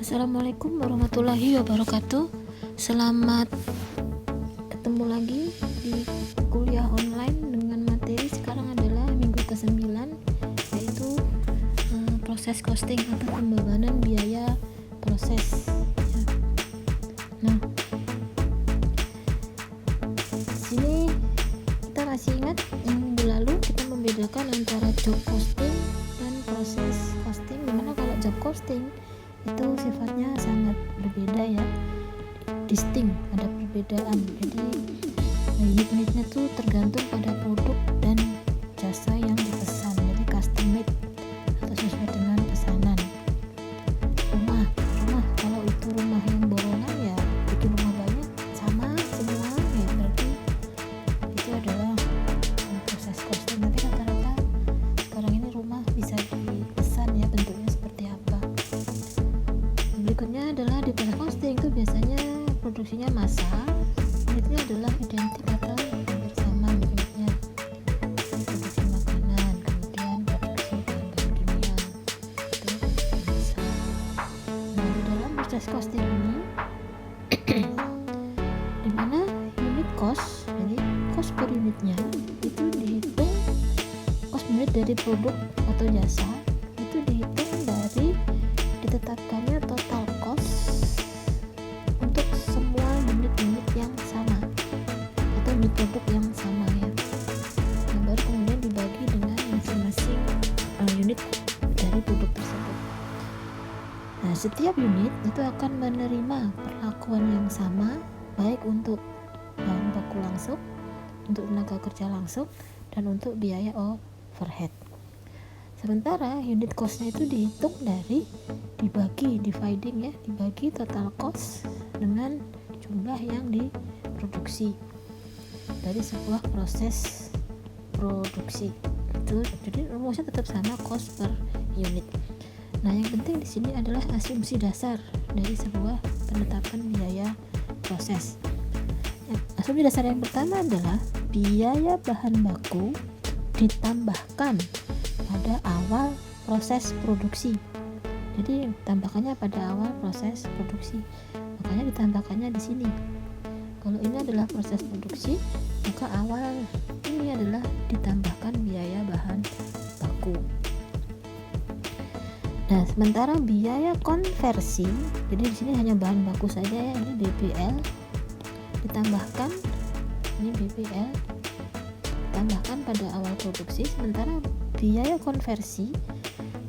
Assalamualaikum warahmatullahi wabarakatuh. Selamat ketemu lagi di kuliah online dengan materi sekarang adalah minggu ke-9, yaitu proses costing atau pembebanan biaya proses ya. Nah, di sini kita masih ingat yang minggu lalu kita membedakan antara job costing dan proses costing, dimana kalau job costing itu sifatnya sangat berbeda ya, distinct, ada perbedaan. Jadi unit-unitnya tuh tergantung pada produk dan jasa yang dipesan, jadi custom made atau sesuai dengan pesanan. Rumah kalau itu rumah yang borongan ya bikin rumah banyak sama semua ya, berarti itu adalah proses costing. Tapi rata-rata sekarang ini rumah bisa dipesan ya, bentuknya seperti apa. Berikutnya adalah di proses costing itu biasanya produksinya massal, unitnya adalah identik atau hampir sama unitnya. Produksi makanan, kemudian produksi bahan-bahan kimia, itu massal. Nah, di dalam proses costing ini dimana unit cost, jadi cost per unitnya itu dihitung, cost unit dari produk atau jasa itu dihitung dari ditetapkannya total cost untuk semua unit-unit yang sama atau unit produk yang sama ya, yang baru kemudian dibagi dengan masing-masing unit dari produk tersebut. Nah, setiap unit itu akan menerima perlakuan yang sama, baik untuk bahan baku langsung, untuk tenaga kerja langsung, dan untuk biaya overhead. Sementara unit cost-nya itu dihitung dari dibagi total cost dengan jumlah yang diproduksi dari sebuah proses produksi itu. Jadi rumusnya tetap sama, cost per unit. Nah, yang penting di sini adalah asumsi dasar dari sebuah penetapan biaya proses. Asumsi dasar yang pertama adalah biaya bahan baku ditambahkan pada awal proses produksi. Jadi tambahkannya pada awal proses produksi, makanya ditambahkannya di sini. Kalau ini adalah proses produksi, maka awal ini adalah ditambahkan biaya bahan baku. Nah, sementara biaya konversi, jadi di sini hanya bahan baku saja ya, ini BBL ditambahkan, ini BBL ditambahkan pada awal produksi. Sementara biaya konversi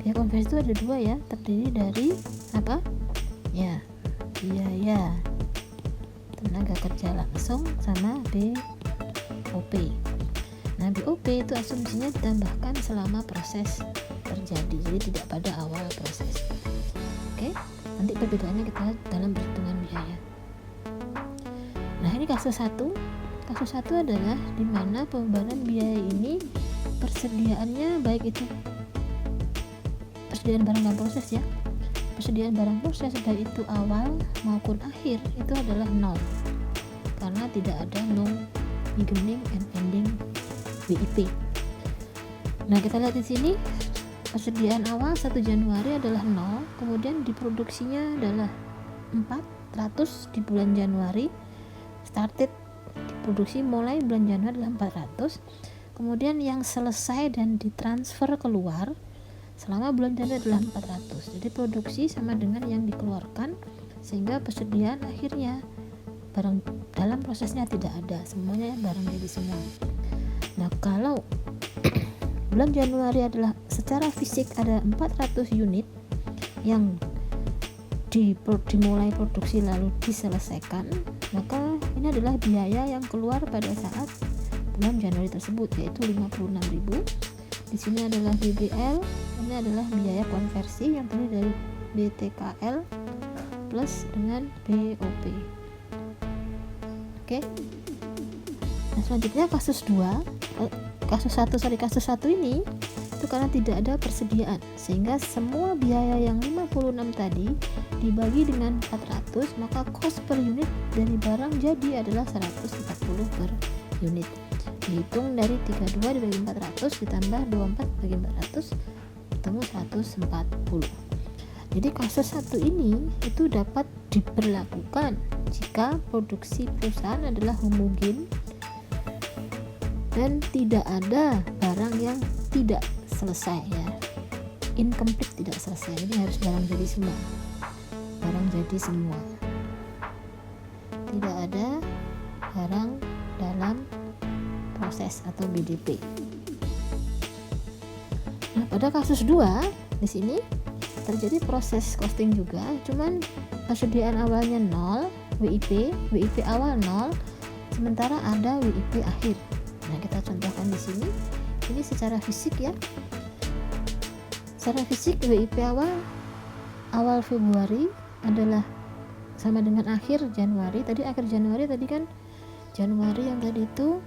itu ada dua ya, terdiri dari apa ya, biaya tenaga kerja langsung sama BOP. Nah, BOP itu asumsinya ditambahkan selama proses terjadi, jadi tidak pada awal proses. Oke, nanti perbedaannya kita lihat dalam perhitungan biaya. Nah, ini kasus 1 adalah dimana pembebanan biaya ini persediaannya, baik itu persediaan barang dan proses ya, persediaan barang proses baik itu awal maupun akhir itu adalah 0, karena tidak ada no beginning and ending WIP. Nah, kita lihat di sini persediaan awal 1 Januari adalah 0, kemudian diproduksinya adalah 400 di bulan Januari, started diproduksi mulai bulan Januari adalah 400, kemudian yang selesai dan ditransfer keluar selama bulan Januari adalah 400. Jadi produksi sama dengan yang dikeluarkan, sehingga persediaan akhirnya barang dalam prosesnya tidak ada, semuanya barang jadi semua. Nah, kalau bulan Januari adalah secara fisik ada 400 unit yang dimulai produksi lalu diselesaikan, maka ini adalah biaya yang keluar pada saat bulan Januari tersebut, yaitu 56.000. Di sini adalah BBL, ini adalah biaya konversi yang terdiri dari BTKL plus dengan BOP. Oke. Nah, selanjutnya kasus 1 ini itu karena tidak ada persediaan, sehingga semua biaya yang 56 tadi dibagi dengan 400, maka cost per unit dari barang jadi adalah 140 per unit. Dihitung dari 32 dibagi 400 ditambah 24 bagi 400 ketemu 140. Jadi kasus satu ini itu dapat diberlakukan jika produksi perusahaan adalah homogen dan tidak ada barang yang tidak selesai, ya, incomplete, tidak selesai. Jadi harus barang jadi semua, tidak ada barang dalam proses atau BDP. Nah, pada kasus 2 di sini terjadi proses costing juga, cuman persediaan awalnya 0, WIP awal 0, sementara ada WIP akhir. Nah, kita contohkan di sini. Ini secara fisik, ya. Secara fisik WIP awal Februari adalah sama dengan akhir Januari. Akhir Januari kan Januari yang tadi itu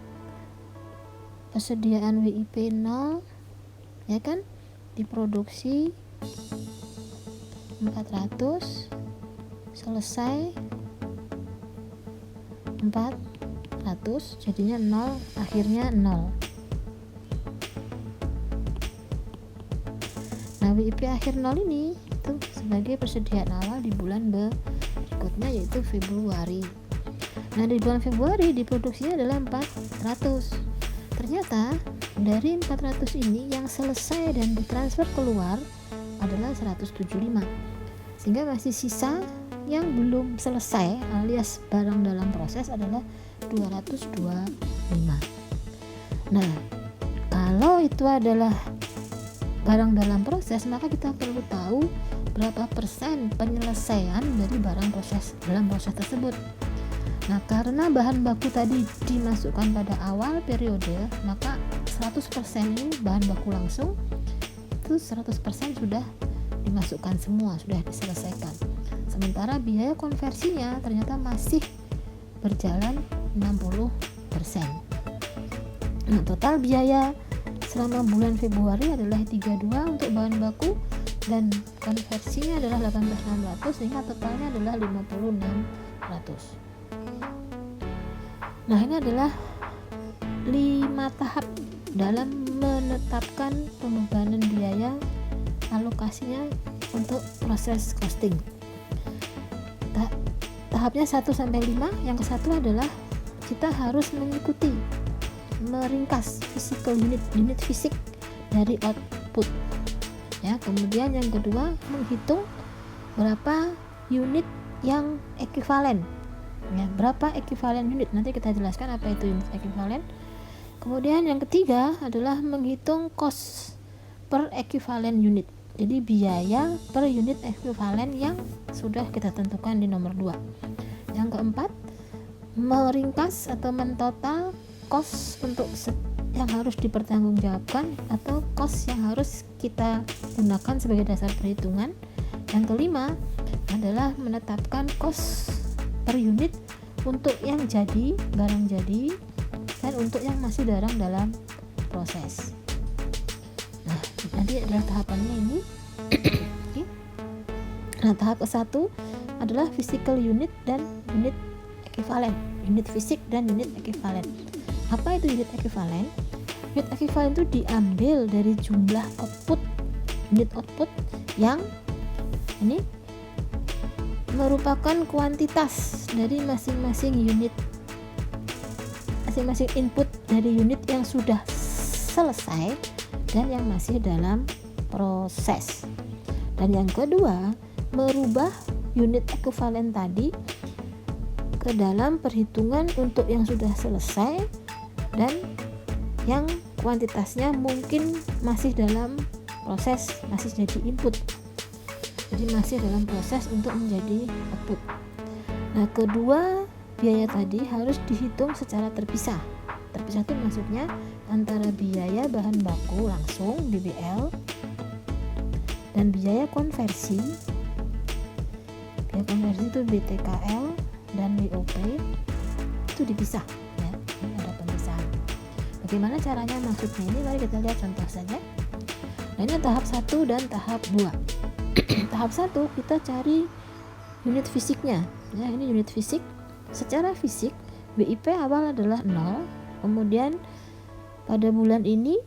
persediaan WIP 0, ya kan? Diproduksi 400, selesai 400, jadinya 0, akhirnya 0. Nah, WIP akhir 0 ini itu sebagai persediaan awal di bulan berikutnya, yaitu Februari. Nah, di bulan Februari diproduksinya adalah 400. Ternyata dari 400 ini yang selesai dan ditransfer keluar adalah 175, sehingga masih sisa yang belum selesai alias barang dalam proses adalah 225. Nah, kalau itu adalah barang dalam proses, maka kita perlu tahu berapa persen penyelesaian dari barang dalam proses tersebut. Nah, karena bahan baku tadi dimasukkan pada awal periode, maka 100% ini bahan baku langsung, itu 100% sudah dimasukkan semua, sudah diselesaikan. Sementara biaya konversinya ternyata masih berjalan 60%. Nah, total biaya selama bulan Februari adalah 32 untuk bahan baku dan konversinya adalah 18.600, sehingga totalnya adalah 56.600. Nah, ini adalah 5 tahap dalam menetapkan pembebanan biaya alokasinya untuk proses costing. Tahapnya 1-5. Yang ke-1 adalah kita harus meringkas physical unit fisik dari output, ya. Kemudian yang kedua, menghitung berapa unit yang ekivalen, ya, berapa ekivalen unit. Nanti kita jelaskan apa itu unit ekivalen. Kemudian yang ketiga adalah menghitung cost per ekivalen unit, jadi biaya per unit ekivalen yang sudah kita tentukan di nomor 2. Yang keempat, meringkas atau mentotal cost untuk yang harus dipertanggungjawabkan atau cost yang harus kita gunakan sebagai dasar perhitungan. Yang kelima adalah menetapkan cost per unit untuk yang jadi, barang jadi, dan untuk yang masih dalam proses. Nah, nanti adalah tahapannya ini. Okay. Nah, tahap ke-1 adalah physical unit dan unit ekivalen, unit fisik dan unit ekivalen. Apa itu unit ekivalen? Unit ekivalen itu diambil dari jumlah unit output yang ini merupakan kuantitas dari masing-masing input dari unit yang sudah selesai dan yang masih dalam proses. Dan yang kedua, merubah unit ekivalen tadi ke dalam perhitungan untuk yang sudah selesai dan yang kuantitasnya mungkin masih dalam proses, masih jadi input, jadi masih dalam proses untuk menjadi output. Nah, kedua biaya tadi harus dihitung secara terpisah. Terpisah itu maksudnya antara biaya bahan baku langsung BBL dan biaya konversi. Biaya konversi itu BTKL dan WOP itu dipisah, ya. Ini ada pemisahan. Bagaimana caranya maksudnya ini? Mari kita lihat contoh saja. Nah, ini tahap 1 dan tahap 2. Tahap 1 kita cari unit fisiknya, ya. Ini unit fisik. Secara fisik WIP awal adalah 0, kemudian pada bulan ini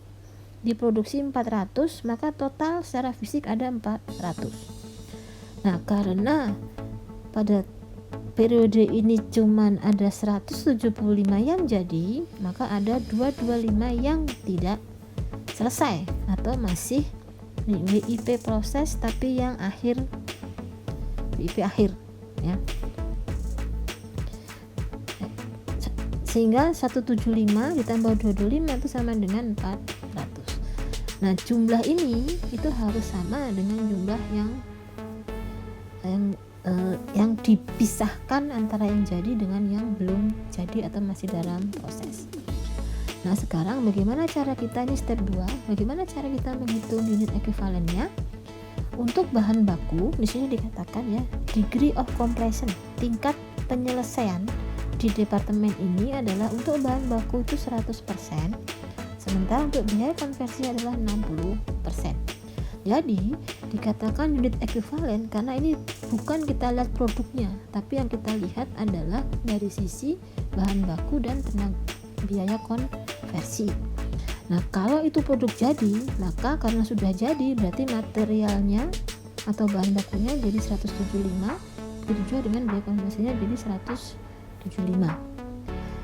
diproduksi 400, maka total secara fisik ada 400. Nah, karena pada periode ini cuman ada 175 yang jadi, maka ada 225 yang tidak selesai atau masih WIP proses tapi yang akhir, WIP akhir ya. Sehingga 175 ditambah 225 itu sama dengan 400. Nah, jumlah ini itu harus sama dengan jumlah yang dipisahkan antara yang jadi dengan yang belum jadi atau masih dalam proses. Nah, sekarang bagaimana cara kita, ini step 2, bagaimana cara kita menghitung unit ekuivalennya? Untuk bahan baku di sini dikatakan ya, degree of completion, tingkat penyelesaian di departemen ini adalah untuk bahan baku itu 100%, sementara untuk biaya konversi adalah 60%. Jadi dikatakan unit ekuivalen karena ini bukan kita lihat produknya, tapi yang kita lihat adalah dari sisi bahan baku dan tenaga biaya konversi. Nah, kalau itu produk jadi, maka karena sudah jadi berarti materialnya atau bahan bakunya jadi 175, begitu juga dengan biaya konversinya jadi 175.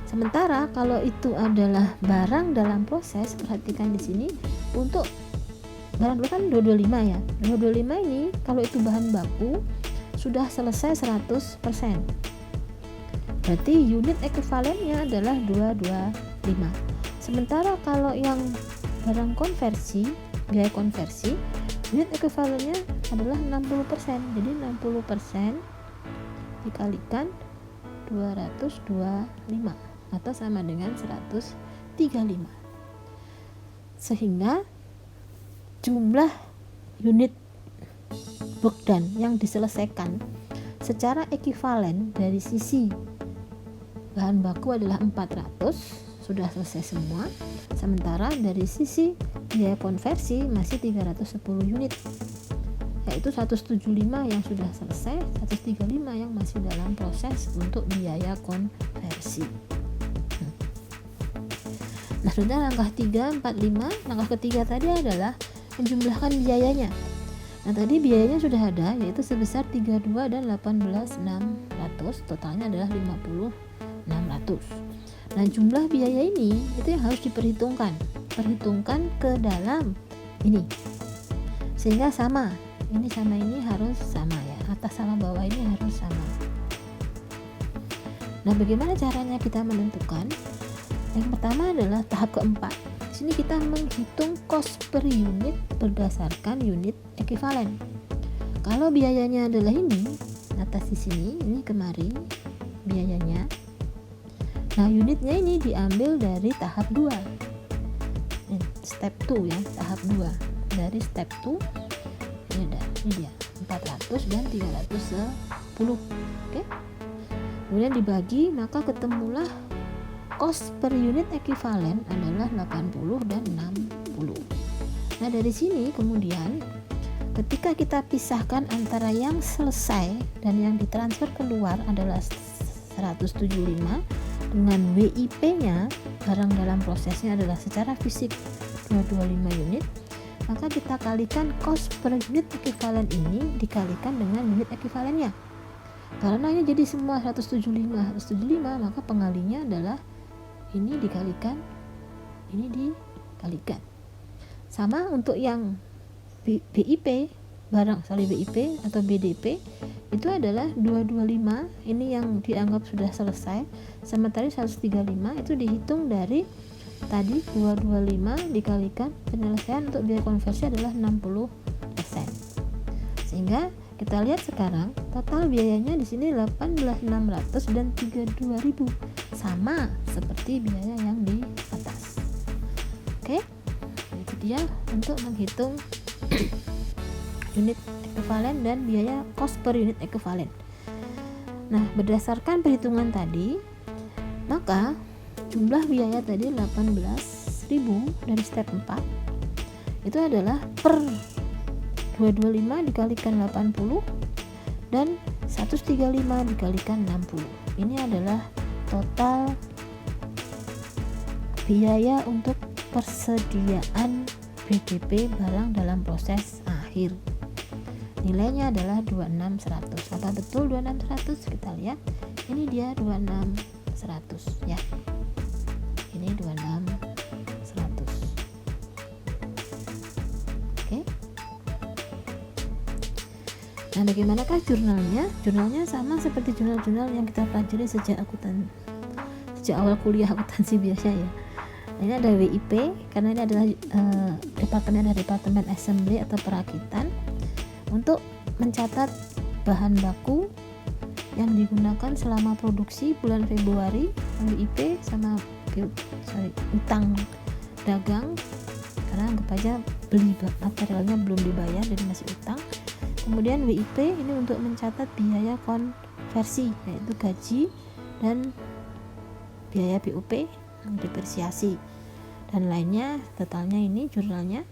Sementara kalau itu adalah barang dalam proses, perhatikan di sini untuk barang dulu kan 225 ya. 225 ini kalau itu bahan baku sudah selesai 100%. Berarti unit ekuivalennya adalah 225. Sementara kalau yang barang konversi, biaya konversi, unit ekuivalennya adalah 60%. Jadi 60% dikalikan 225 atau sama dengan 135. Sehingga jumlah unit work done yang diselesaikan secara ekuivalen dari sisi bahan baku adalah 400, sudah selesai semua, sementara dari sisi biaya konversi masih 310 unit, yaitu 175 yang sudah selesai, 135 yang masih dalam proses untuk biaya konversi. Nah, sudah langkah 3, 4, 5. Langkah ketiga tadi adalah menjumlahkan biayanya. Nah, tadi biayanya sudah ada, yaitu sebesar 32 dan 18.600, totalnya adalah 50.600. Nah, jumlah biaya ini itu yang harus diperhitungkan, perhitungkan ke dalam ini, sehingga sama, ini sama ini harus sama ya, atas sama bawah ini harus sama. Nah, bagaimana caranya kita menentukan? Yang pertama adalah tahap keempat. Di sini kita menghitung cost per unit berdasarkan unit ekuivalen. Kalau biayanya adalah ini, atas di sini, ini kemari biayanya. Nah, unitnya ini diambil dari tahap 2. Step 2 ya, tahap 2. Dari step 2 ini dia 400 dan 310. Oke. Kemudian dibagi, maka ketemulah cost per unit ekuivalen adalah 80 dan 60. Nah, dari sini kemudian ketika kita pisahkan antara yang selesai dan yang ditransfer keluar adalah 175 dengan WIP-nya, barang dalam prosesnya adalah secara fisik 225 unit, maka kita kalikan cost per unit ekuivalen ini dikalikan dengan unit ekuivalennya. Karena ini jadi semua 175, maka pengalinya adalah ini dikalikan, ini dikalikan. Sama untuk yang BIP, barang BIP atau BDP, itu adalah 225, ini yang dianggap sudah selesai, sementara 135 itu dihitung dari tadi 225 dikalikan penyelesaian untuk biaya konversi adalah 60%. Sehingga kita lihat sekarang total biayanya di sini 18.600 dan 32.000, sama seperti biaya yang di atas. Oke, itu dia untuk menghitung unit ekuivalen dan biaya cost per unit ekuivalen. Nah, berdasarkan perhitungan tadi, maka jumlah biaya tadi 18.000 dari step 4 itu adalah per 225 dikalikan 80 dan 135 dikalikan 60. Ini adalah total biaya untuk persediaan BDP barang dalam proses akhir. nilainya adalah 26100. Apa betul 26100? Kita lihat, ini dia 26100 ya, ini 26100. Oke. Nah, bagaimanakah jurnalnya? Jurnalnya sama seperti jurnal-jurnal yang kita pelajari sejak awal kuliah akuntansi biasa ya. Nah, ini ada WIP karena ini adalah departemen assembly atau perakitan untuk mencatat bahan baku yang digunakan selama produksi bulan Februari, WIP sama utang dagang karena anggap aja beli materialnya belum dibayar jadi masih utang. Kemudian WIP ini untuk mencatat biaya konversi yaitu gaji dan biaya BUP, depresiasi dan lainnya. Totalnya ini jurnalnya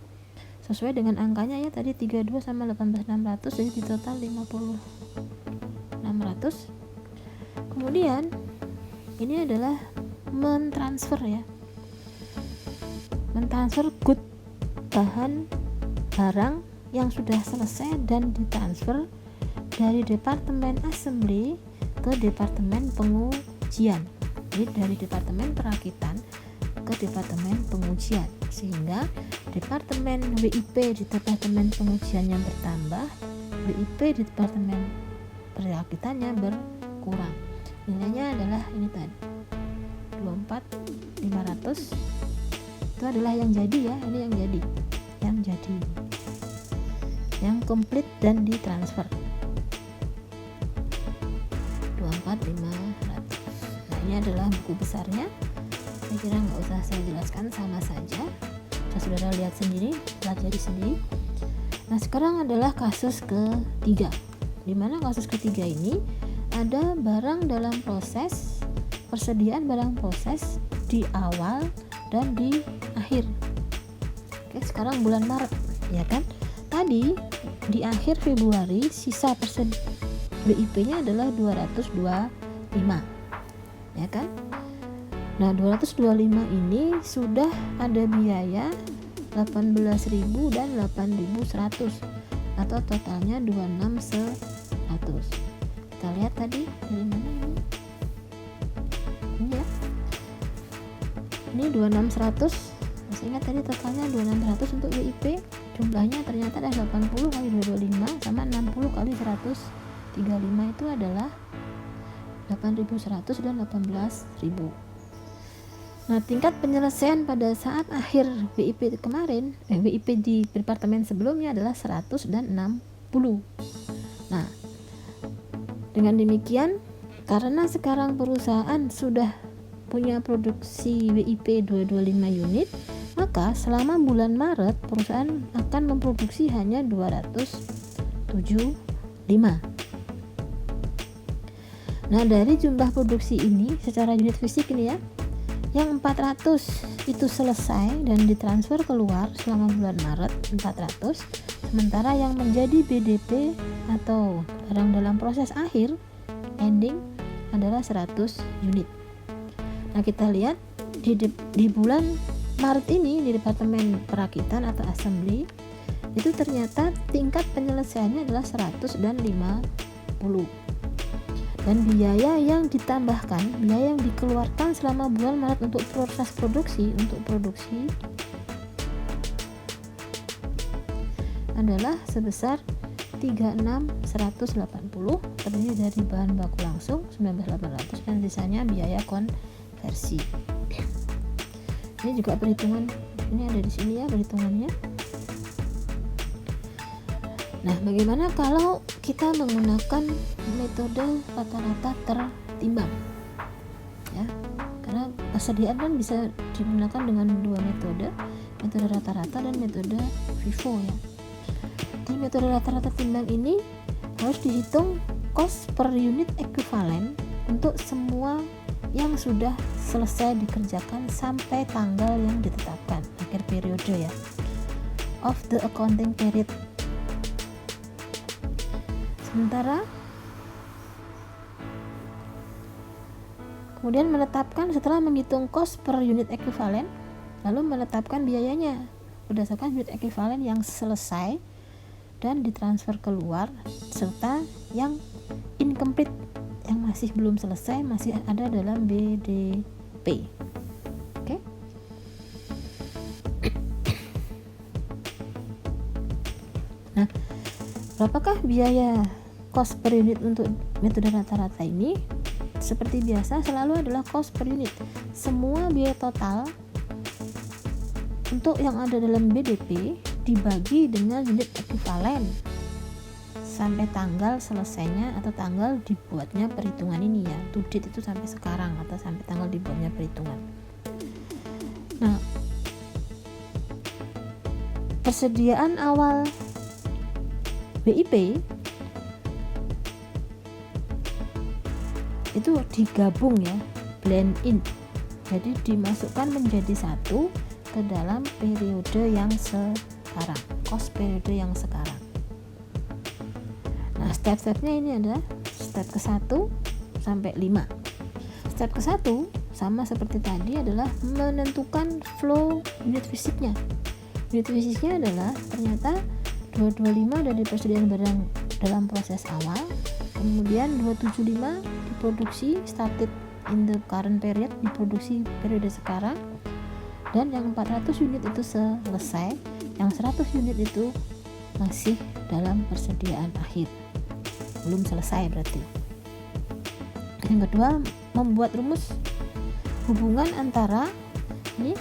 sesuai dengan angkanya ya, tadi 32 sama 18600, jadi di total 50600. Kemudian ini adalah mentransfer good bahan barang yang sudah selesai dan ditransfer dari departemen assembly ke departemen pengujian. Jadi dari departemen perakitan ke departemen pengujian, sehingga departemen WIP di departemen pengujiannya bertambah, WIP di departemen perakitannya berkurang. Nilainya adalah ini tadi 24500. Itu adalah yang jadi ya, ini yang jadi yang komplit dan ditransfer 24500. Nah, ini adalah buku besarnya, saya kira nggak usah saya jelaskan, sama saja, saudara lihat sendiri, pelajari sendiri. Nah, sekarang adalah kasus ketiga, di mana kasus ketiga ini ada barang dalam proses, persediaan barang proses di awal dan di akhir. Oke, sekarang bulan Maret ya kan, tadi di akhir Februari sisa WIP-nya adalah 225 ya kan. Nah, 225 ini sudah ada biaya 18.000 dan 8.100 atau totalnya 26.100. Kita lihat tadi dari mana ini? Ini ya. Ini 26.100. Masih ingat tadi totalnya 26.100 untuk WIP. Jumlahnya ternyata ada 80 kali 225 sama 60 kali 135, itu adalah 8.100 dan 18.000. Nah, tingkat penyelesaian pada saat akhir WIP kemarin, WIP di departemen sebelumnya adalah 100 dan 60. Nah, dengan demikian, karena sekarang perusahaan sudah punya produksi WIP 225 unit, maka selama bulan Maret perusahaan akan memproduksi hanya 275. Nah, dari jumlah produksi ini secara unit fisik ini ya, yang 400 itu selesai dan ditransfer keluar selama bulan Maret 400, sementara yang menjadi BDP atau barang dalam proses akhir ending adalah 100 unit. Nah, kita lihat di bulan Maret ini di departemen perakitan atau assembly itu ternyata tingkat penyelesaiannya adalah 100 dan 50. Dan biaya yang ditambahkan, biaya yang dikeluarkan selama bulan Maret untuk proses produksi, adalah sebesar 36.180, terdiri dari bahan baku langsung 19.800 dan sisanya biaya konversi. Ini juga perhitungan, ini ada di sini ya perhitungannya. Nah, bagaimana kalau kita menggunakan metode rata-rata tertimbang? Ya, karena persediaan kan bisa digunakan dengan dua metode rata-rata dan metode FIFO ya. Di metode rata-rata timbang ini harus dihitung cost per unit ekuivalen untuk semua yang sudah selesai dikerjakan sampai tanggal yang ditetapkan, akhir periode ya, of the accounting period. Sementara kemudian menetapkan setelah menghitung cost per unit ekuivalen, lalu menetapkan biayanya berdasarkan unit ekuivalen yang selesai dan ditransfer keluar, serta yang incomplete yang masih belum selesai masih ada dalam BDP. Oke. Nah, berapakah biaya cost per unit untuk metode rata-rata ini? Seperti biasa selalu adalah cost per unit. Semua biaya total untuk yang ada dalam BDP dibagi dengan unit ekivalen sampai tanggal selesainya atau tanggal dibuatnya perhitungan ini ya. To date itu sampai sekarang atau sampai tanggal dibuatnya perhitungan. Nah, persediaan awal BIP itu digabung ya, blend in. Jadi dimasukkan menjadi satu ke dalam periode yang sekarang, cost periode yang sekarang. Nah, step-stepnya ini ada step ke-1 sampai 5. Step ke-1 sama seperti tadi adalah menentukan flow unit fisiknya. Unit fisiknya adalah ternyata 225 dari persediaan barang dalam proses awal, kemudian 275 diproduksi started in the current period, diproduksi periode sekarang, dan yang 400 unit itu selesai, yang 100 unit itu masih dalam persediaan akhir, belum selesai berarti. Yang kedua, membuat rumus hubungan antara ini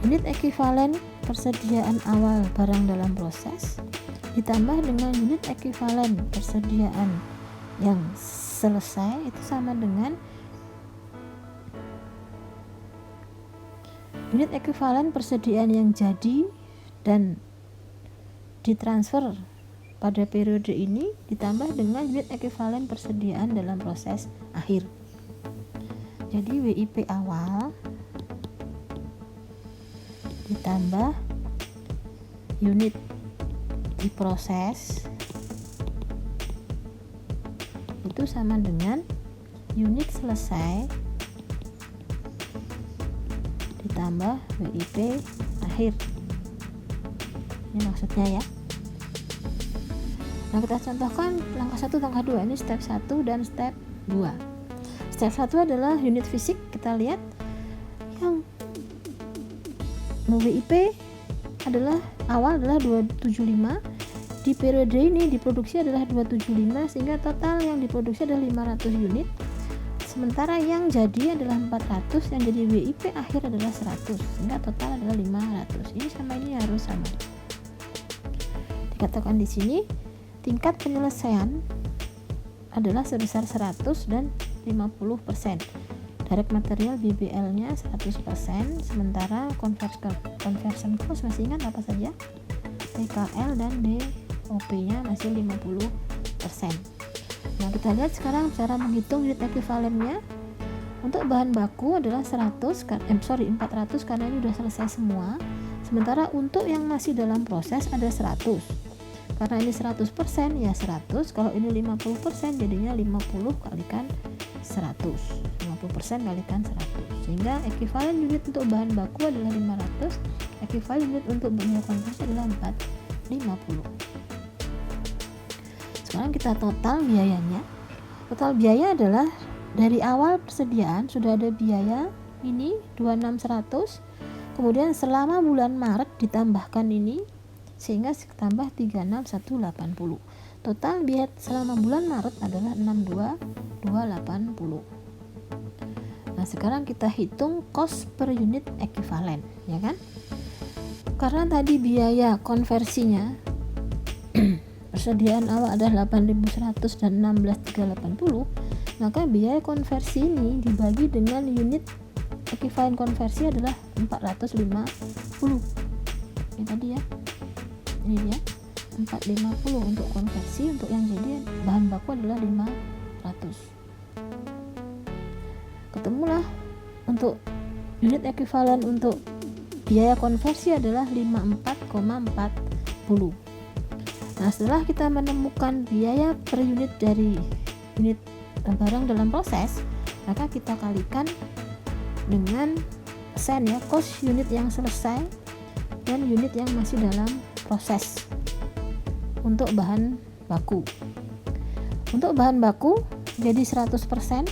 unit ekivalen persediaan awal barang dalam proses ditambah dengan unit ekivalen persediaan yang selesai itu sama dengan unit ekivalen persediaan yang jadi dan ditransfer pada periode ini ditambah dengan unit ekivalen persediaan dalam proses akhir. Jadi WIP awal ditambah unit diproses itu sama dengan unit selesai ditambah WIP akhir. Ini maksudnya ya. Nah, kita contohkan langkah 1, langkah 2. Ini step 1 dan step 2. Step 1 adalah unit fisik. Kita lihat yang WIP adalah awal adalah 275, di periode ini diproduksi adalah 275, sehingga total yang diproduksi adalah 500 unit, sementara yang jadi adalah 400, yang jadi WIP akhir adalah 100, sehingga total adalah 500. Ini sama ini harus sama. Dikatakan di sini tingkat penyelesaian adalah sebesar 100 dan 50%. Direct material BBL-nya 100%, sementara conversion cost masih ingat apa saja? TKL dan DOP-nya masih 50%. Nah, kita lihat sekarang cara menghitung unit ekivalennya. Untuk bahan baku adalah 400 karena ini sudah selesai semua. Sementara untuk yang masih dalam proses ada 100. Karena ini 100% ya 100, kalau ini 50% jadinya 50 kalikan 100. 50% kalikan 100. Sehingga ekivalen unit untuk bahan baku adalah 500, ekivalen unit untuk biaya konversi adalah 450. Sekarang kita total biayanya. Total biaya adalah dari awal persediaan sudah ada biaya ini 26.100, kemudian selama bulan Maret ditambahkan ini sehingga tambah 36.180. Total biaya selama bulan Maret adalah 62.280. Nah, sekarang kita hitung cost per unit ekivalen, ya kan? Karena tadi biaya konversinya persediaan awal adalah 8.100 dan 16.380, maka biaya konversi ini dibagi dengan unit ekivalen konversi adalah 450. Ini tadi ya. Ini dia 450 untuk konversi, untuk yang jadi bahan baku adalah 500. Ketemulah untuk unit ekivalen untuk biaya konversi adalah 54,40. Nah, setelah kita menemukan biaya per unit dari unit barang dalam proses, maka kita kalikan dengan sen ya, cost unit yang selesai dan unit yang masih dalam proses. untuk bahan baku. Untuk bahan baku jadi 100%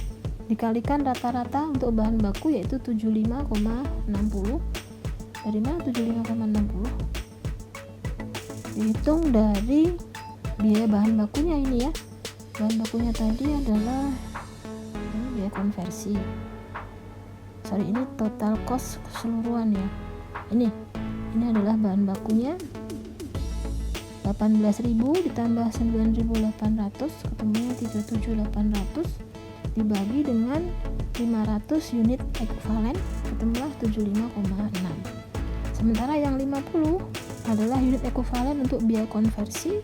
dikalikan rata-rata untuk bahan baku yaitu 75,60. Dari mana 75,60? Dihitung dari biaya bahan bakunya ini ya. Bahan bakunya tadi adalah ini biaya konversi. Ini total cost keseluruhan ya. Ini adalah bahan bakunya 18.000 ditambah 9.800 ketemunya 37.800 dibagi dengan 500 unit ekuivalen ketemulah 75,6. Sementara yang 50 adalah unit ekuivalen untuk biaya konversi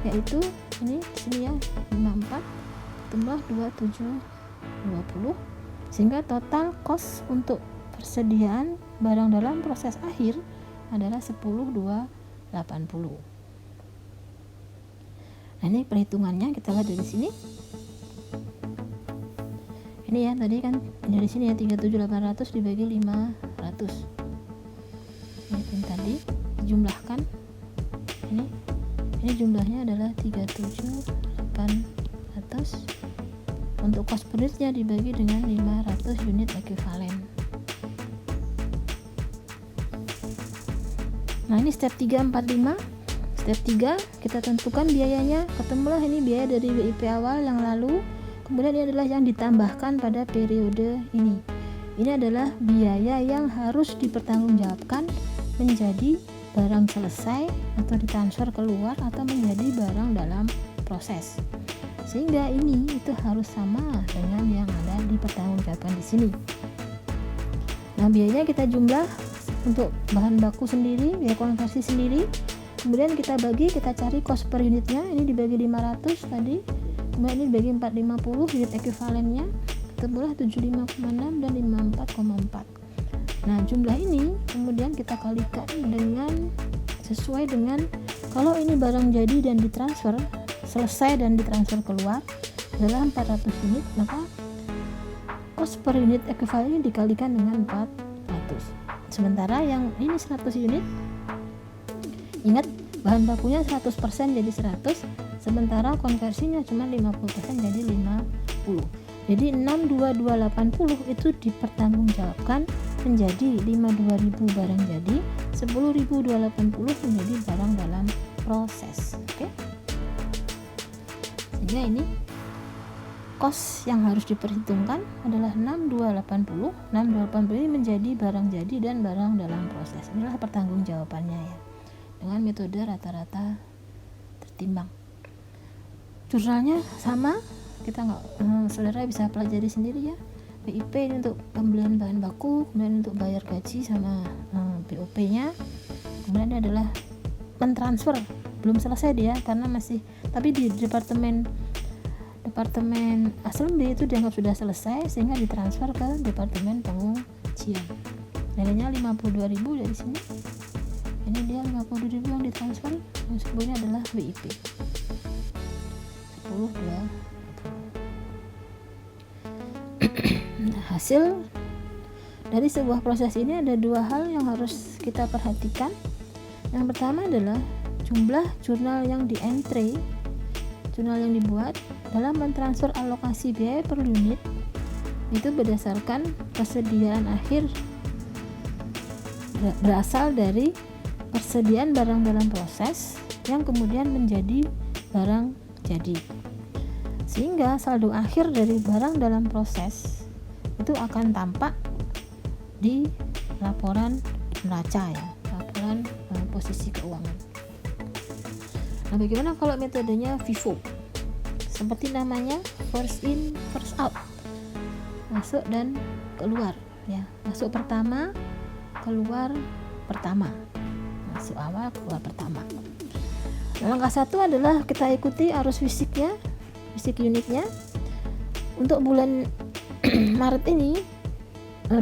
yaitu ini di sini ya 54 ketemulah 2720 sehingga total cost untuk persediaan barang dalam proses akhir adalah 10.280. Nah, ini perhitungannya kita lihat dari sini. Ini ya tadi kan dari sini ya 37.800 dibagi 500. Ini tadi dijumlahkan. Ini jumlahnya adalah 37.800. Untuk cost per unitnya dibagi dengan 500 unit ekuivalen. Nah, ini step 345. Step 3 kita tentukan biayanya. Ketemulah ini biaya dari WIP awal yang lalu. Kemudian ini adalah yang ditambahkan pada periode ini. Ini adalah biaya yang harus dipertanggungjawabkan menjadi barang selesai atau ditransfer keluar atau menjadi barang dalam proses. Sehingga ini itu harus sama dengan yang ada dipertanggungjawabkan di sini. Nah, biayanya kita jumlah untuk bahan baku sendiri, biaya konversi sendiri. Kemudian kita cari cost per unitnya. Ini dibagi 500 tadi. Kemudian ini dibagi 450 unit ekuivalennya. Ketemulah 75,6 dan 54,4. Nah, jumlah ini kemudian kita kalikan dengan sesuai dengan kalau ini barang jadi dan ditransfer selesai dan ditransfer keluar adalah 400 unit, maka cost per unit ekuivalen ini dikalikan dengan 400. Sementara yang ini 100 unit, ingat bahan bakunya 100% jadi 100, sementara konversinya cuma 50% jadi 50. Jadi 62280 itu dipertanggungjawabkan menjadi 52.000 barang jadi, 10.280 menjadi barang dalam proses. Oke? Sehingga ini cost yang harus diperhitungkan adalah 6.280. 6.280 ini menjadi barang jadi dan barang dalam proses. Inilah pertanggungjawabannya ya. Dengan metode rata-rata tertimbang. Jurnalnya sama, kita saudara bisa pelajari sendiri ya. WIP ini untuk pembelian bahan baku, kemudian untuk bayar gaji sama BOP-nya. Kemudian ini adalah mentransfer, belum selesai dia karena masih, tapi di departemen assembly itu dianggap sudah selesai sehingga ditransfer ke departemen pengujian. Nilainya 52.000 dari sini. Ini dia 52.000 yang ditransfer, yang sebelumnya adalah WIP 10.2. Nah, hasil dari sebuah proses ini ada dua hal yang harus kita perhatikan. Yang pertama adalah jumlah jurnal yang di-entry, jurnal yang dibuat dalam mentransfer alokasi biaya per unit itu berdasarkan persediaan akhir berasal dari persediaan barang dalam proses yang kemudian menjadi barang jadi. Sehingga saldo akhir dari barang dalam proses itu akan tampak di laporan neraca ya, laporan posisi keuangan. Nah, bagaimana kalau metodenya FIFO? Seperti namanya, first in, first out, masuk dan keluar ya, masuk pertama, keluar pertama, masuk awal, keluar pertama. Nah, langkah satu adalah kita ikuti arus fisiknya, fisik unitnya. Untuk bulan Maret ini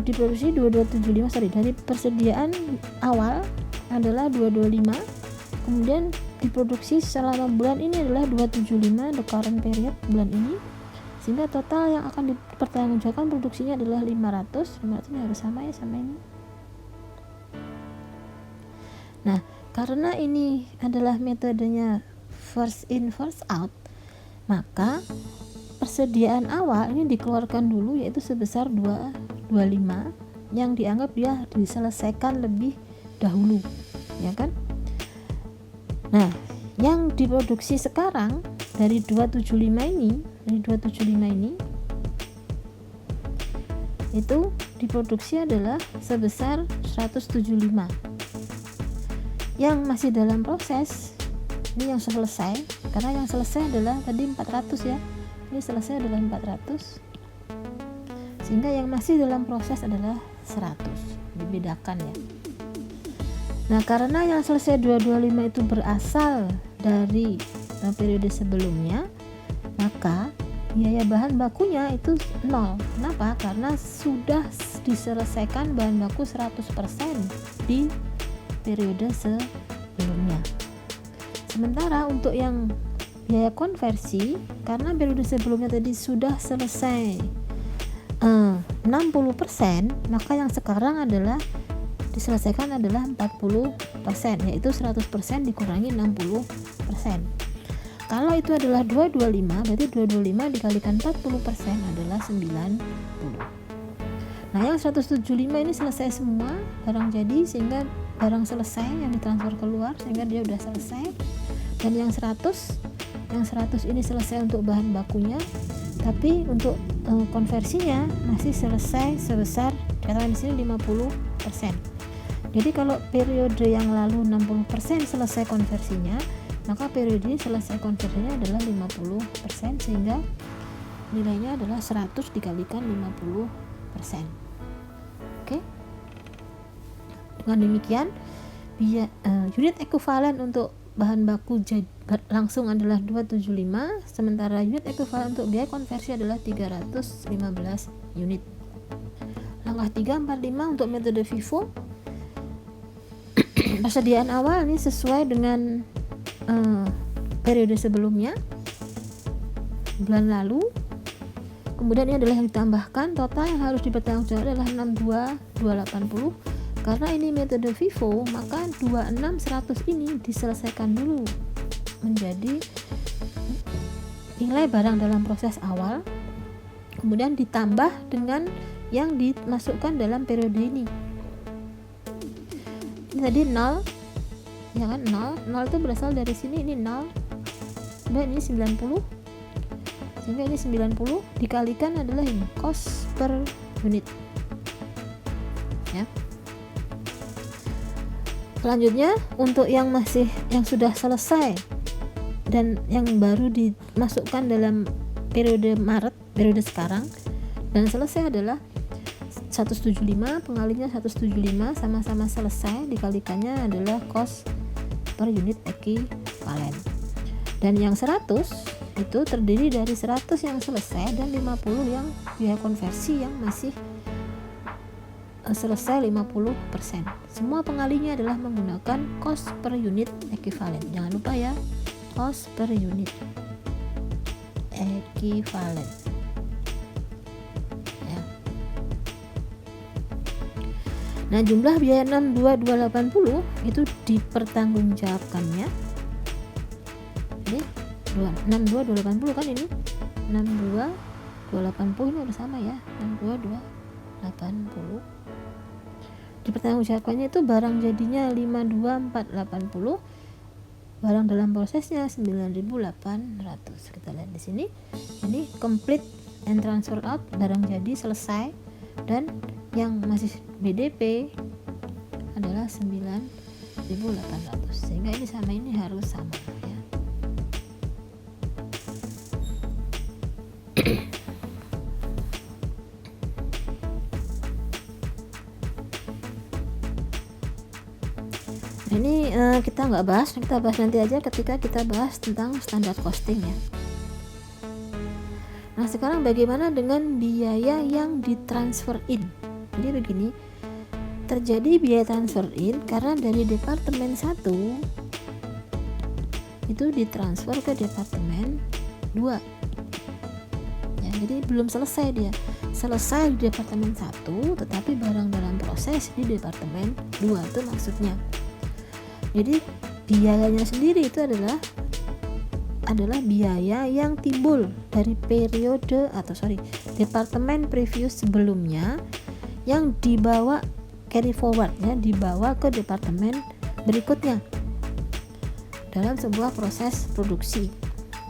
diproduksi 2275, dari persediaan awal adalah 225, kemudian diproduksi selama bulan ini adalah 275 the current period bulan ini, sehingga total yang akan dipertanggungjawabkan produksinya adalah 500 ini harus sama ya sama ini. Nah, karena ini adalah metodenya first in first out, maka persediaan awal ini dikeluarkan dulu, yaitu sebesar 225 yang dianggap dia diselesaikan lebih dahulu, ya kan. Nah, yang diproduksi sekarang dari 275 ini itu diproduksi adalah sebesar 175. Yang masih dalam proses ini yang selesai, karena yang selesai adalah tadi 400 ya, ini selesai adalah 400, sehingga yang masih dalam proses adalah 100, dibedakan ya. Nah, karena yang selesai 225 itu berasal dari periode sebelumnya, maka biaya bahan bakunya itu 0. Kenapa? Karena sudah diselesaikan bahan baku 100% di periode sebelumnya. Sementara untuk yang biaya konversi, karena periode sebelumnya tadi sudah selesai 60%, maka yang sekarang adalah diselesaikan adalah 40%, yaitu 100% dikurangi 60%. Kalau itu adalah 225, berarti 225 dikalikan 40% adalah 90. Nah, yang 175 ini selesai semua barang jadi, sehingga barang selesai yang ditransfer keluar, sehingga dia udah selesai. Dan yang 100 ini selesai untuk bahan bakunya, tapi untuk konversinya masih selesai sebesar, katakan di sini 50%. Jadi kalau periode yang lalu 60% selesai konversinya, maka periode ini selesai konversinya adalah 50%, sehingga nilainya adalah 100 dikalikan 50%. Oke. Dengan demikian, unit ekuivalen untuk bahan baku langsung adalah 275, sementara unit ekuivalen untuk biaya konversi adalah 315 unit. Langkah 3, 4, 5 untuk metode FIFO. Persediaan awal ini sesuai dengan periode sebelumnya, bulan lalu. Kemudian ini adalah yang ditambahkan, total yang harus dipertanggungjawabkan adalah 62.280. Karena ini metode FIFO, maka 26.100 ini diselesaikan dulu menjadi nilai barang dalam proses awal, kemudian ditambah dengan yang dimasukkan dalam periode ini. Ini tadi 0, ya kan, 0 itu berasal dari sini, ini 0, dan ini 90, sehingga ini 90 dikalikan adalah ini cost per unit ya. Selanjutnya untuk yang sudah selesai dan yang baru dimasukkan dalam periode Maret, periode sekarang, dan selesai adalah 175, pengalinya 175, sama-sama selesai, dikalikannya adalah cost per unit ekuivalen. Dan yang 100 itu terdiri dari 100 yang selesai dan 50 yang biaya konversi yang masih selesai 50%. Semua pengalinya adalah menggunakan cost per unit ekuivalen. Jangan lupa ya, cost per unit ekuivalen. Ya. Nah, jumlah biaya 62.280 itu dipertanggungjawabkannya. Ini 62.280 kan, ini 62.280 ini udah sama ya, 62.280. Dipertanggungjawabkannya itu barang jadinya 52.480, barang dalam prosesnya 9.800. Kita lihat di sini, ini complete and transfer out, barang jadi selesai, dan yang masih BDP adalah 9.800, sehingga ini sama ini harus sama ya. Nah, ini kita nggak bahas, kita bahas nanti aja ketika kita bahas tentang standar costing ya. Nah, sekarang bagaimana dengan biaya yang ditransfer in? Jadi begini, terjadi biaya transfer in karena dari departemen 1 itu ditransfer ke departemen 2 ya, jadi belum selesai, dia selesai di departemen 1 tetapi barang dalam proses di departemen 2, itu maksudnya. Jadi biayanya sendiri itu adalah adalah biaya yang timbul dari departemen previous sebelumnya yang dibawa carry forward, ya, dibawa ke departemen berikutnya dalam sebuah proses produksi.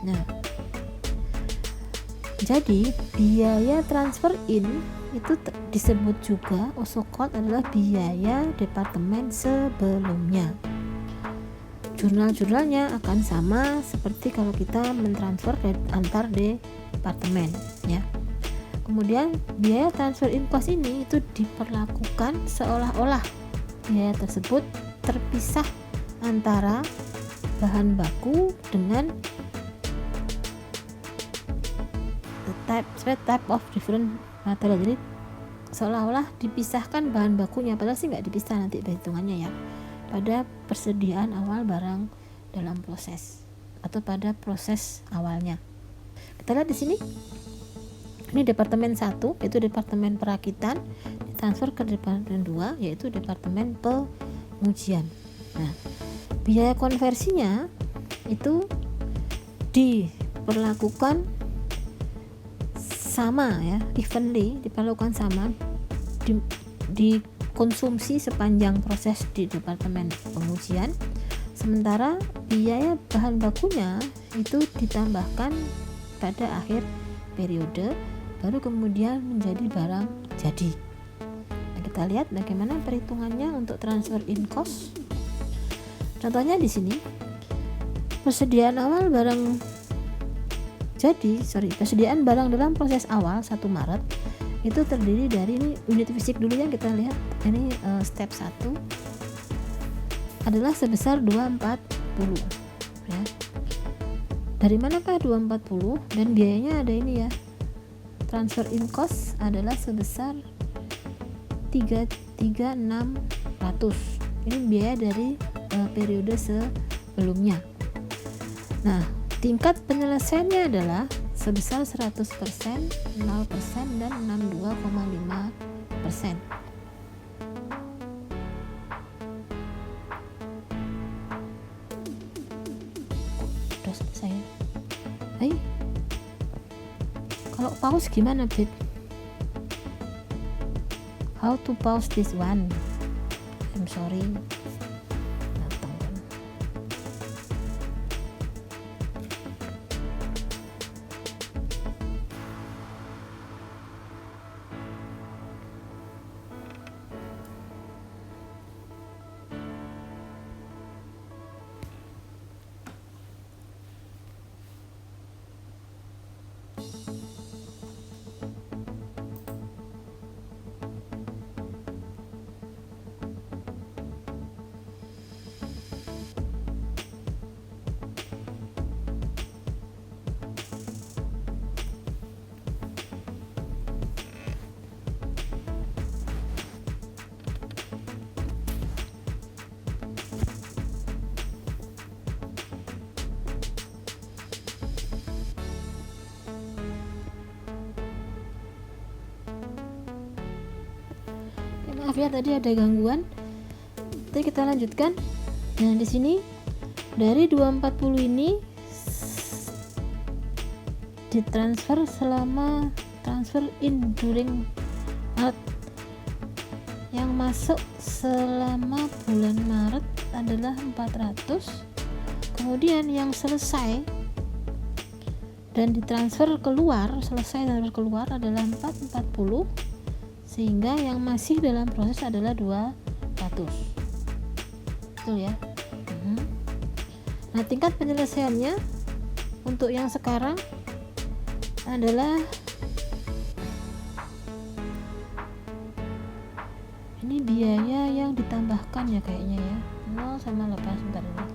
Nah, jadi biaya transfer in itu disebut juga also called adalah biaya departemen sebelumnya. Jurnal-jurnalnya akan sama seperti kalau kita mentransfer antar departemen, ya. Kemudian biaya transfer in cost ini itu diperlakukan seolah-olah biaya tersebut terpisah antara bahan baku dengan type of different material. Jadi seolah-olah dipisahkan bahan bakunya, padahal sih nggak dipisah nanti hitungannya, ya, pada persediaan awal barang dalam proses atau pada proses awalnya. Kita lihat di sini, ini departemen 1 yaitu departemen perakitan ditransfer ke departemen 2 yaitu departemen pengujian. Nah, biaya konversinya itu diperlakukan sama, ya, evenly diperlakukan sama, dikonsumsi sepanjang proses di departemen pengujian, sementara biaya bahan bakunya itu ditambahkan pada akhir periode baru kemudian menjadi barang jadi. Nah, kita lihat bagaimana perhitungannya untuk transfer in cost. Contohnya di sini, persediaan barang dalam proses awal 1 Maret itu terdiri dari, ini unit fisik dulu yang kita lihat, ini step 1 adalah sebesar 240, ya. Dari manakah 240? Dan biayanya ada ini, ya, transfer in cost adalah sebesar 33600. Ini biaya dari periode sebelumnya. Nah, tingkat penyelesaiannya adalah sebesar 100%, 0%, dan 62,5%. Udah selesai. Kalau pause gimana, Beb? How to pause this one? I'm sorry. Maaf ya, tadi ada gangguan. Nanti kita lanjutkan. Nah, di sini dari 240 ini ditransfer selama transfer in during Maret. Yang masuk selama bulan Maret adalah 400. Kemudian yang selesai dan ditransfer keluar, adalah 440. Sehingga yang masih dalam proses adalah 200. Betul, ya. Nah, tingkat penyelesaiannya untuk yang sekarang adalah ini biaya yang ditambahkan, ya, kayaknya, ya. 0 sama 8 sebentar ini.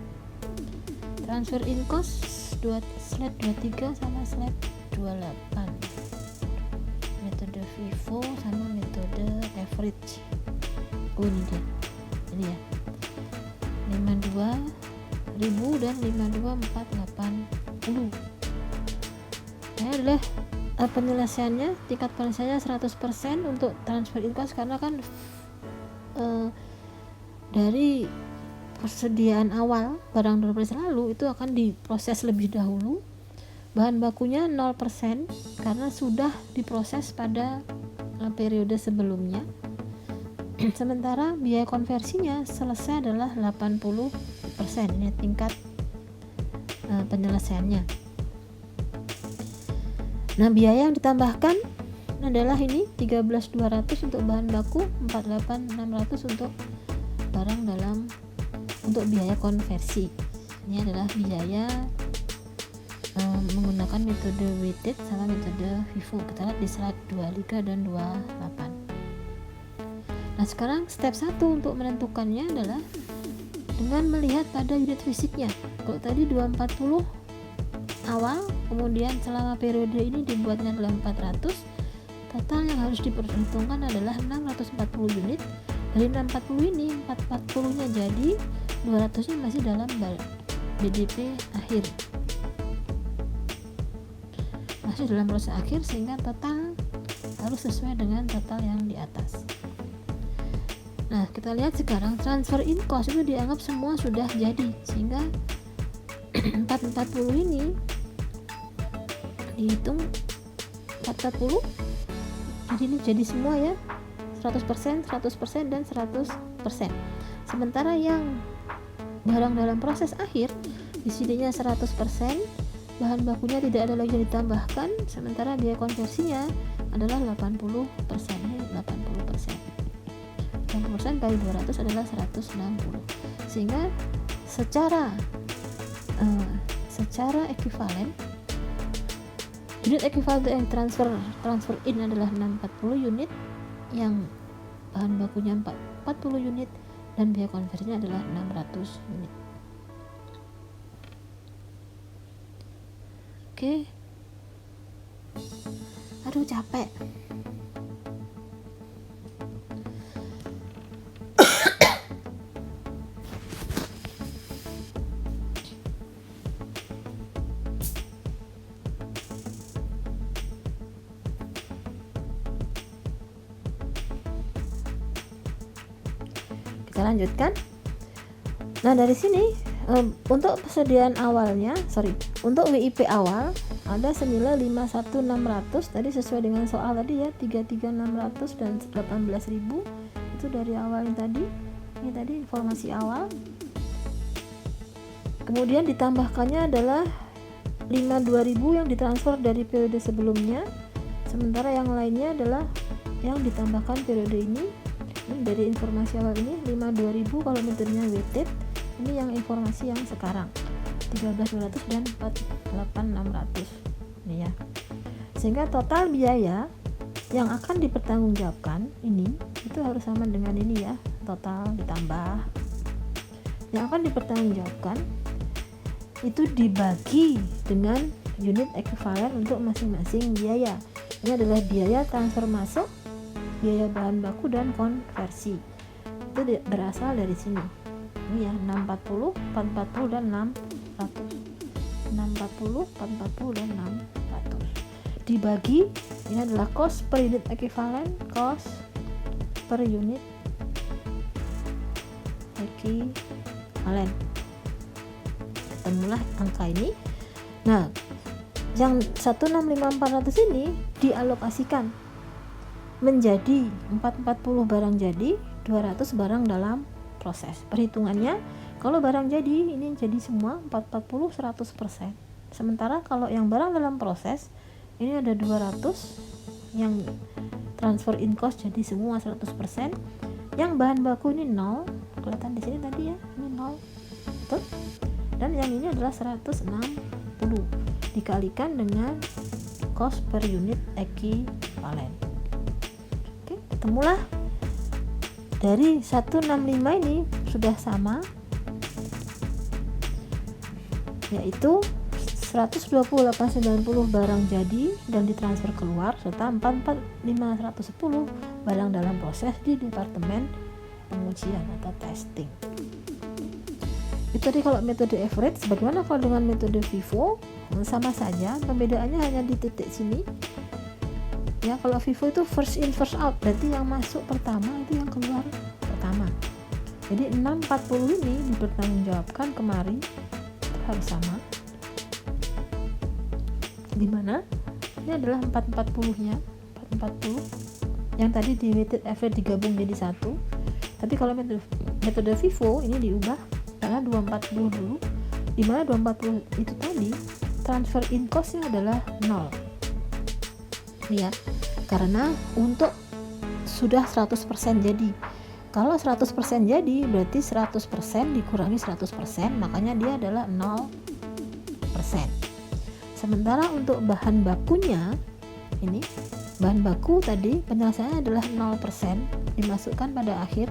Transfer in cost slide 23 sama slide 28. Metode FIFO sama metode average. Oh, ini dia. Ini, ya. 52.000 dan 52.480. Ini adalah penyelesaiannya, tingkat penyelesaiannya 100% untuk transfer in cost, karena kan dari persediaan awal barang beroperasi lalu itu akan diproses lebih dahulu, bahan bakunya 0% karena sudah diproses pada periode sebelumnya. Sementara biaya konversinya selesai adalah 80%. Ini tingkat penyelesaiannya. Nah, biaya yang ditambahkan adalah ini 13.200 untuk bahan baku, 48.600 untuk barang dalam untuk biaya konversi. Ini adalah biaya menggunakan metode weighted sama metode FIFO. Kita lihat di slide 23 dan 28. Nah, sekarang step 1 untuk menentukannya adalah dengan melihat pada unit fisiknya. Kalau tadi 240 awal, kemudian selama periode ini dibuatnya adalah 400, total yang harus diperhitungkan adalah 640 unit. Dari 640 ini 440 nya jadi, 200 nya masih dalam BDP akhir, masih dalam proses akhir, sehingga total harus sesuai dengan total yang di atas. Nah, kita lihat sekarang transfer in cost itu dianggap semua sudah jadi, sehingga 440 ini dihitung 440, jadi ini jadi semua ya, 100%, 100% dan 100%. Sementara yang barang dalam proses akhir di sininya 100%, bahan bakunya tidak ada lagi yang ditambahkan, sementara biaya konversinya adalah 80%. Ini 80%. 80% kali 200 adalah 160. Sehingga secara ekivalen, unit ekivalen yang transfer in adalah 640 unit, yang bahan bakunya 40 unit, dan biaya konversinya adalah 600 unit. Oke. Aduh, capek. Kita lanjutkan. Nah, dari sini untuk persediaan awalnya, untuk WIP awal ada senilai 51.600 tadi sesuai dengan soal tadi ya, 33.600 dan 18.000 itu dari awal yang tadi. Ini tadi informasi awal. Kemudian ditambahkannya adalah 52.000 yang ditransfer dari periode sebelumnya, sementara yang lainnya adalah yang ditambahkan periode ini. Dari informasi awal ini 52.000 kalau metodenya weighted, ini yang informasi yang sekarang 13.200 dan 48.600 ini ya. Sehingga total biaya yang akan dipertanggungjawabkan ini itu harus sama dengan ini ya, total ditambah yang akan dipertanggungjawabkan itu dibagi dengan unit ekivalen untuk masing-masing biaya. Ini adalah biaya transfer masuk, biaya bahan baku, dan konversi. Itu berasal dari sini. Ini ya, 640, 440 dan 600. 640, 440 dan 600. Dibagi, ini adalah cost per unit ekivalen, cost per unit ekivalen. Ketemulah angka ini. Nah, yang 165.400 ini dialokasikan menjadi 440 barang jadi, 200 barang dalam proses. Perhitungannya, kalau barang jadi ini jadi semua 440 100%. Sementara kalau yang barang dalam proses ini ada 200 yang transfer in cost jadi semua 100%. Yang bahan baku ini 0, kelihatan di sini tadi ya, ini 0. Betul? Dan yang ini adalah 160 dikalikan dengan cost per unit ekivalen. Ketemulah dari 165 ini sudah sama, yaitu 128.90 barang jadi dan ditransfer keluar, serta 44.510 barang dalam proses di departemen pengujian atau testing. Itu tadi kalau metode average. Bagaimana kalau dengan metode FIFO? Sama saja, pembedaannya hanya di titik sini. Ya, kalau FIFO itu first in first out, berarti yang masuk pertama itu yang keluar pertama. Jadi 640 ini dipertanggungjawabkan kemari harus sama, dimana ini adalah 440 nya 440 yang tadi di weighted average digabung jadi satu. Tapi kalau metode FIFO ini diubah karena 240 dulu, dimana 240 itu tadi transfer in cost-nya adalah 0. Lihat, karena untuk sudah 100% jadi. Kalau 100% jadi berarti 100% dikurangi 100%, makanya dia adalah 0%. Sementara untuk bahan bakunya, ini bahan baku tadi penyelesaiannya adalah 0%, dimasukkan pada akhir,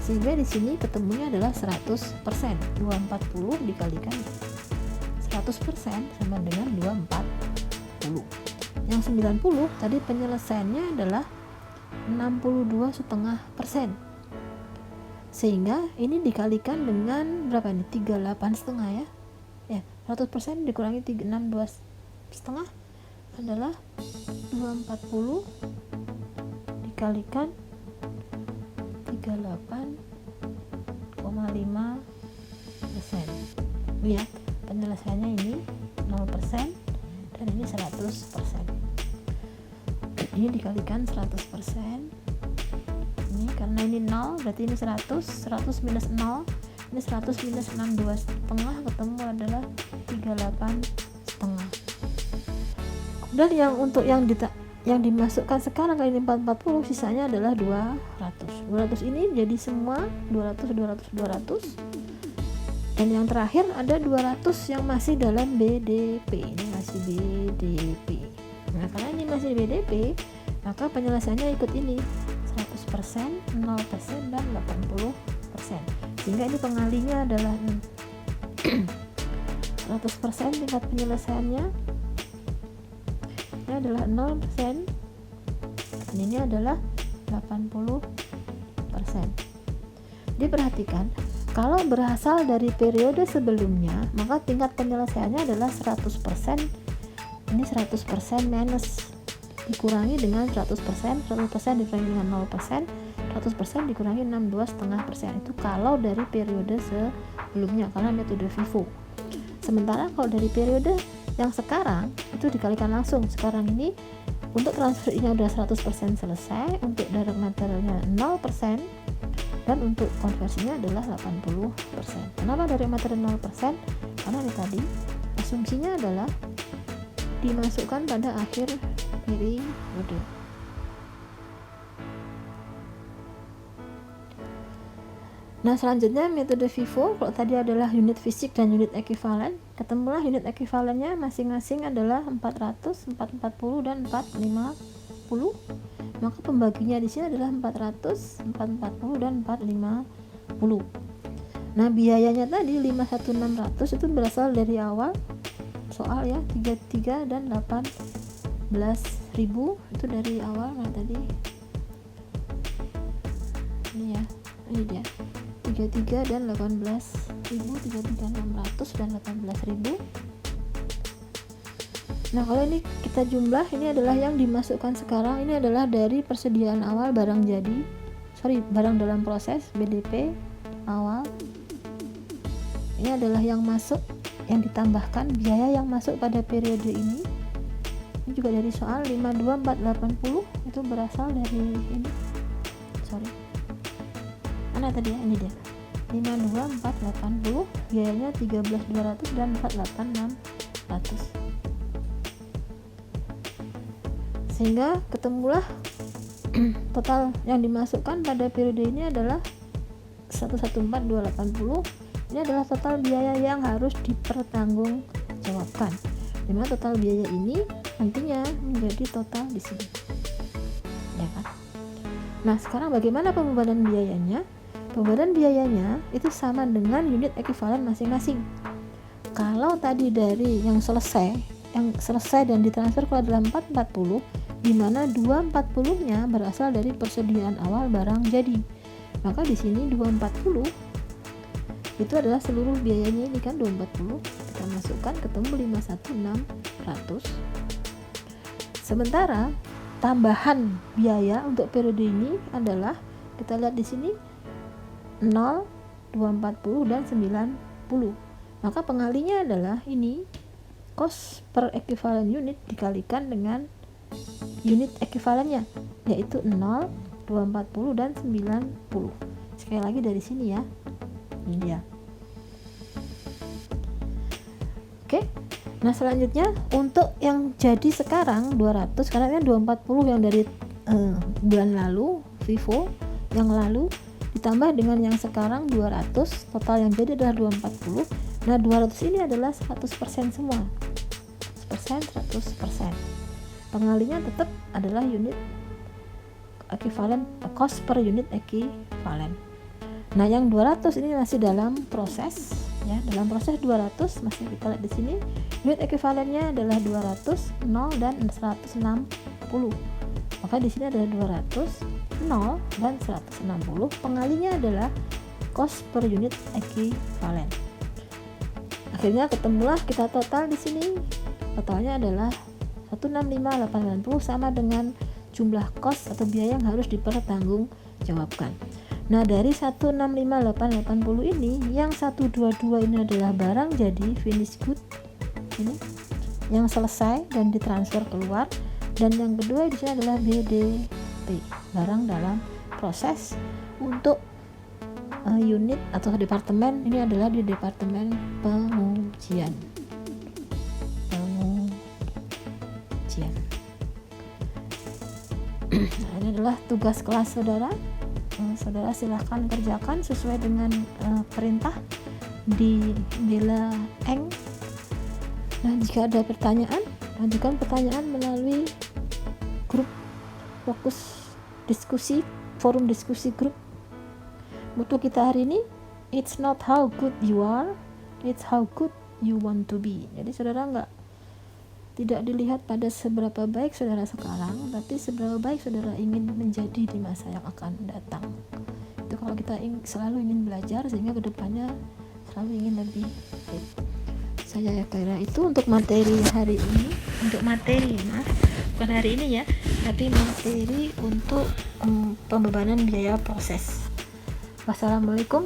sehingga di sini ketemunya adalah 100%. 240 dikalikan 100% sama dengan 240. Yang 90 tadi penyelesaiannya adalah 62,5%. Sehingga ini dikalikan dengan berapa nih? 38,5 ya. Ya, 100% dikurangi 62,5 adalah 240 dikalikan 38,5%. Lihat, penyelesaiannya ini 0% dan ini 100%. Ini dikalikan 100%. Ini karena ini 0 berarti ini 100 minus 0, ini 100 minus 62,5 ketemu adalah 38,5. Dan yang untuk yang dimasukkan sekarang kali ini 440, sisanya adalah 200 ini jadi semua 200. Dan yang terakhir ada 200 yang masih dalam BDP. Ini masih BDP. Nah, karena ini masih BDP, maka penyelesaiannya ikut ini 100%, 0%, dan 80%. Sehingga ini pengalinya adalah 100% tingkat penyelesaiannya, ini adalah 0%, dan ini adalah 80%. Jadi perhatikan, kalau berasal dari periode sebelumnya, maka tingkat penyelesaiannya adalah 100%. Ini 100% minus dikurangi dengan 100%, 100% dikurangi dengan 0%, 100% dikurangi 62,5%. Itu kalau dari periode sebelumnya, karena metode FIFO. Sementara kalau dari periode yang sekarang, itu dikalikan langsung. Sekarang ini untuk transfer ini udah 100% selesai, untuk direct materialnya 0%, dan untuk konversinya adalah 80%. Kenapa direct material 0%? Karena ini tadi asumsinya adalah dimasukkan pada akhir periode. Nah, selanjutnya metode FIFO, kalau tadi adalah unit fisik dan unit ekivalen, ketemulah unit ekivalennya masing-masing adalah 400, 440, dan 450. Maka pembaginya di sini adalah 400, 440, dan 450. Nah, biayanya tadi 51.600 itu berasal dari awal soal ya, 33 dan 18.000 itu dari awal. Nah, tadi ini ya, ini dia 33 dan 18.000, 33.600 dan 18.000. Nah, kalau ini kita jumlah, ini adalah yang dimasukkan sekarang, ini adalah dari persediaan awal barang barang dalam proses BDP awal. Ini adalah yang masuk, yang ditambahkan biaya yang masuk pada periode ini. Ini juga dari soal 52480 itu berasal dari ini. Mana tadi ya? Ini dia. 52480 biayanya 13.200 dan 48.600. Sehingga ketemulah total yang dimasukkan pada periode ini adalah 114.280. Ini adalah total biaya yang harus dipertanggungjawabkan. Dimana total biaya ini nantinya menjadi total di sini, ya kan? Nah, sekarang bagaimana pembebanan biayanya? Pembebanan biayanya itu sama dengan unit ekivalen masing-masing. Kalau tadi dari yang selesai dan ditransfer ke dalam 440, di mana 240-nya berasal dari persediaan awal barang jadi. Maka di sini 240 itu adalah seluruh biayanya, ini kan 240 kita masukkan, ketemu 51.600. Sementara tambahan biaya untuk periode ini adalah, kita lihat di sini 0, 240 dan 90. Maka pengalinya adalah ini, cost per equivalent unit dikalikan dengan unit ekivalennya, yaitu 0, 240 dan 90. Sekali lagi dari sini ya, ini dia. Oke, nah selanjutnya untuk yang jadi sekarang 200, karena ini 240 yang dari bulan lalu, Vivo yang lalu ditambah dengan yang sekarang 200, total yang jadi adalah 240. Nah 200 ini adalah 100% semua, 100%. Pengalinya tetap adalah unit equivalent, cost per unit equivalent. Nah yang 200 ini masih dalam proses ya, dalam proses 200 masih kita lihat di sini unit equivalentnya adalah 200, 0 dan 160. Maka di sini ada 200, 0 dan 160. Pengalinya adalah cost per unit equivalent. Akhirnya ketemulah kita total di sini. Totalnya adalah 165.890 sama dengan jumlah cost atau biaya yang harus dipertanggungjawabkan. Nah, dari 165.880 ini yang 122 ini adalah barang jadi finish good. Ini yang selesai dan ditransfer keluar, dan yang kedua di sini adalah BDP, barang dalam proses. Untuk unit atau departemen ini adalah di departemen pengujian. Nah, ini adalah tugas kelas saudara. Saudara silahkan kerjakan sesuai dengan perintah di Bella Eng. Nah, jika ada pertanyaan, ajukan pertanyaan melalui grup fokus diskusi, forum diskusi grup. Motto kita hari ini, it's not how good you are, it's how good you want to be. Jadi saudara tidak dilihat pada seberapa baik saudara sekarang, tapi seberapa baik saudara ingin menjadi di masa yang akan datang. Itu kalau kita selalu ingin belajar, sehingga kedepannya selalu ingin lebih baik. Saya kira itu untuk materi hari ini. Untuk materi, bukan hari ini ya, tapi materi untuk pembebanan biaya proses. Wassalamualaikum